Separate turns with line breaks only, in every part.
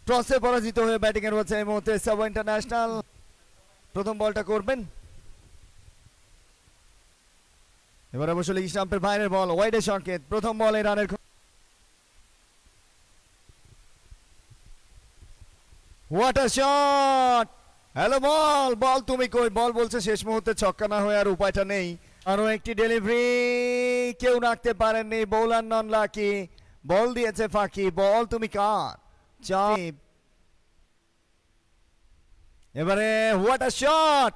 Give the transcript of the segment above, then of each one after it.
টসে পরাজিত হয়ে ব্যাটিং এর হচ্ছে এই মুহূর্তে সাবওয়ে ইন্টারন্যাশনাল। প্রথম বলটা করবেন, এবার অবশ্য লেগ স্টাম্পের বাইরের বল, ওয়াইডের সংকেত। প্রথম বলে রানের হোয়াট আ শট, হ্যালো বল, বল তুমি কই, বল বলছে শেষ মুহূর্তে ছক্কা না হয়ে আর উপায়টা নেই। আরো একটি ডেলিভারি কেউ রাখতে পারেননি, বোলার নন লাকি, বল দিয়েছে ফাঁকি, বল তুমি কার। চাপ এবারে হোয়াট আ শট,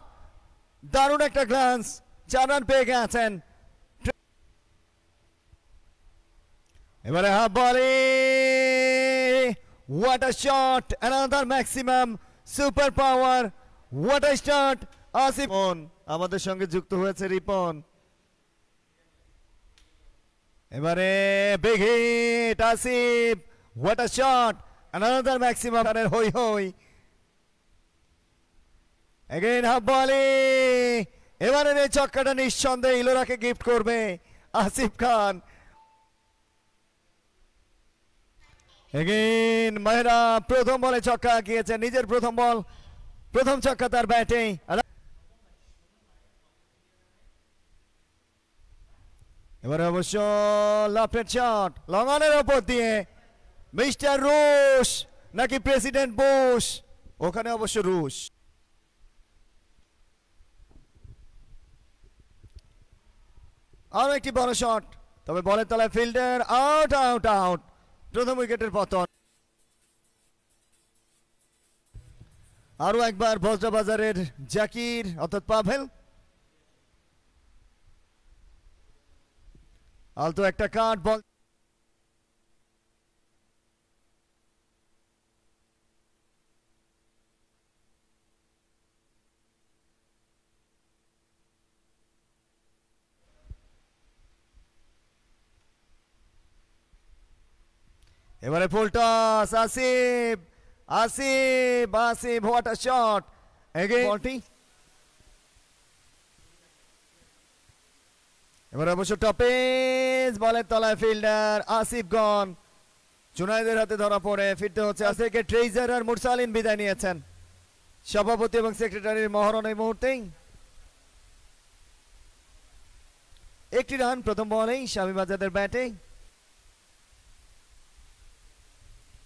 দারুণ একটা গ্লান্স, 4 রান পেয়ে গেছেন। এবারে হাফ বলে, what a shot, another maximum super power, what a shot. Asif আমাদের সঙ্গে যুক্ত হয়েছে রিপন। এবারে big hit Asif, what a shot, another maximum রানের হই হই। এগেইন হাফ বলে, এবারে এই ছক্কাটা নিঃসন্দেহে ইলোরাকে গিফট করবে আসিফ খান। এগেইন মেহরা প্রথম বলে ছক্কা গিয়েছে, নিজের প্রথম বল, প্রথম ছক্কা তার ব্যাটে। এবারে অবশ্য লেফট শট, লং অনের ওপর দিয়ে মিস্টার রুশ নাকি প্রেসিডেন্ট বুশ, ওখানে অবশ্য রুশ। আরো একটি বড় শট, তবে বলের তলায় ফিল্ডার, আউট আউট আউট, প্রথম উইকেটের পতন। আরো একবার বজ্রবাজারের জাকির অর্থাৎ পাভেল, আলতো একটা কাট বল। এবারে full toss, Asif Asif Asif, what a shot. Again বলটি, এবারে অবশ্য টপেজ, বলের তলায় ফিল্ডার আসিফ গন, জুনাইদের হাতে ধরা পড়ে ফিরতে হচ্ছে আসিফকে। ট্রেজার আর মুরসালিন বিদায় নিয়েছেন, সভাপতি এবং সেক্রেটারির মহরণ এই মুহূর্তেই। একটি রান প্রথম বলেই শামীম আজাদের ব্যাটে।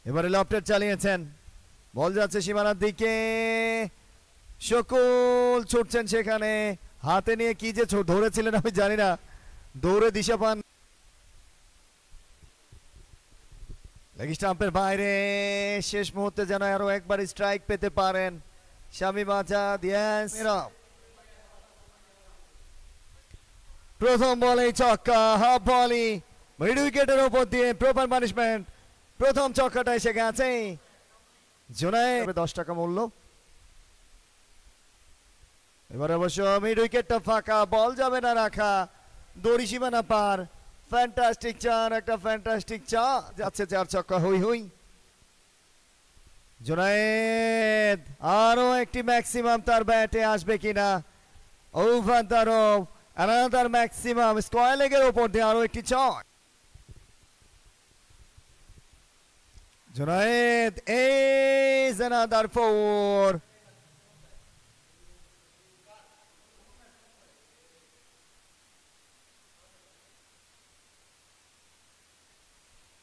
এবারে লফটের চালিয়েছেন, বল যাচ্ছে সীমানার দিকে, শকুল ছুটছেন সেখানে, হাতে নিয়ে কি যে ধরেছিলেন আমি জানি না, দৌড়ে দিশা পান। লেগ স্টাম্পের বাইরে, শেষ মুহূর্তে যেন আরো একবার স্ট্রাইক পেতে পারেন শামীম আজাদ। প্রথম বলেই ছক্কা, হাফ বলি মিড উইকেটের ওপর দিয়ে প্রপার পানিশমেন্ট, প্রথম ছক্কাটা এসে গেছে। জুনায়েদ 10 টাকা মূল্য। এবার অবশ্য মিড উইকেটটা ফাঁকা, বল যাবে না রাখা, দড়ি সীমানা পার, ফ্যান্টাস্টিক চার, একটা ফ্যান্টাস্টিক চা যাচ্ছে, 4 ছক্কা হই হই। জুনায়েদ আরো একটি ম্যাক্সিমাম তার ব্যাটে আসবে কিনা, over the rope, another maximum, square লেগের ওপর দিয়ে আরো একটি ছক। Junaid is another 4.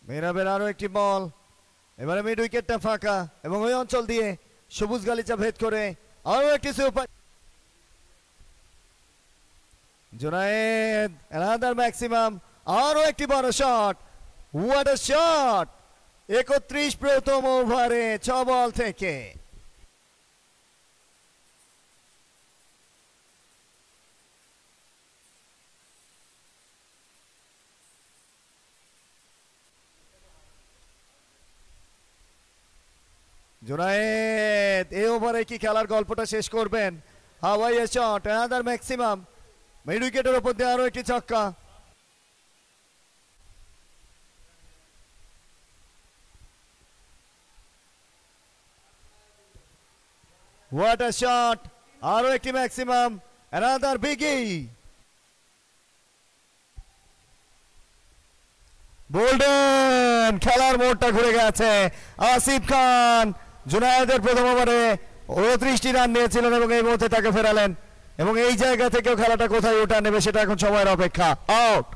মেহরাবের আরো একটি বল, এবারে মিড উইকেটটা ফাঁকা এবং ওই অঞ্চল দিয়ে সবুজ গালিচা ভেদ করে আরো একটি সুপার। জুনায়েদ another ম্যাক্সিমাম, আরো একটি বড় শট, হোয়াট আ শট। 31 প্রথম ওভারে 6 বল থেকে। জুনায়েদ এই ওভারে কি খেলার গল্পটা শেষ করবেন? What a shot, another maximum, mid উইকেটের ওপর দিয়ে আরো একটি ছক্কা। হোয়াট আ শট, আরো একটি ম্যাক্সিমাম, অ্যানাদার বিগি। বোল্ডার দেখছেন খেলার মোড়টা ঘুরে গেছে। আসিফ খান জুনায়েদের প্রথম ওভারে 29টি রান নিয়েছিলেন এবং এই মুহূর্তে তাকে ফেরালেন এবং এই জায়গা থেকেও খেলাটা কোথায় ওঠা নেবে সেটা এখন সময়ের অপেক্ষা। আউট।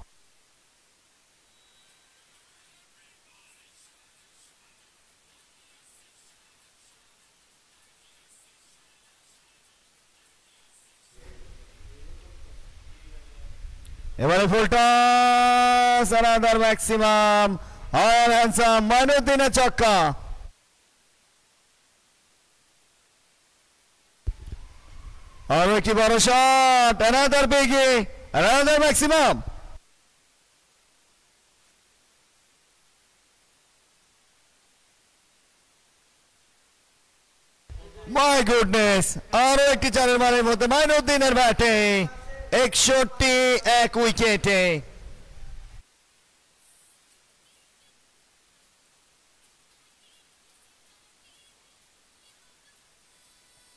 এবারে ফুল টস, আনাদার ম্যাক্সিমাম, আয়ার হ্যান্ডসাম, মাইনুদ্দিনের ছক্কা। আরো একটি বড় shot, another biggie, another maximum. My goodness, আরো একটি চারের মারের মধ্যে মাইনুদ্দিনের ব্যাটে 61 উইকেটে।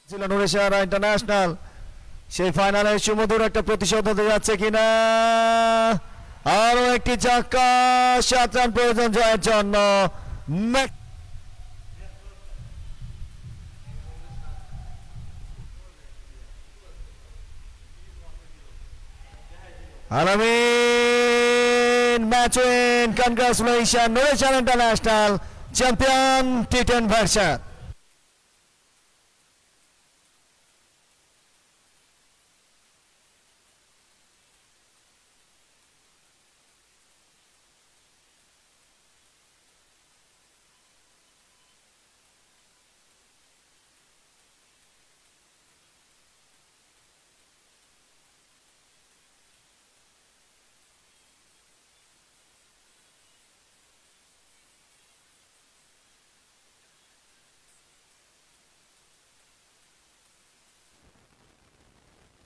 ছিল নুরেশারা ইন্টারন্যাশনাল, সেই ফাইনালে সুমধুর একটা প্রতিশোধ হতে যাচ্ছে কিনা। আরো একটি ছক্কা, 7 রান প্রয়োজন জয়ের জন্য। আলামিন ম্যাচ উইন, কনগ্রাচুলেশন নুরেশারা ইন্টারন্যাশনাল, চ্যাম্পিয়ন T10 ভার্সন।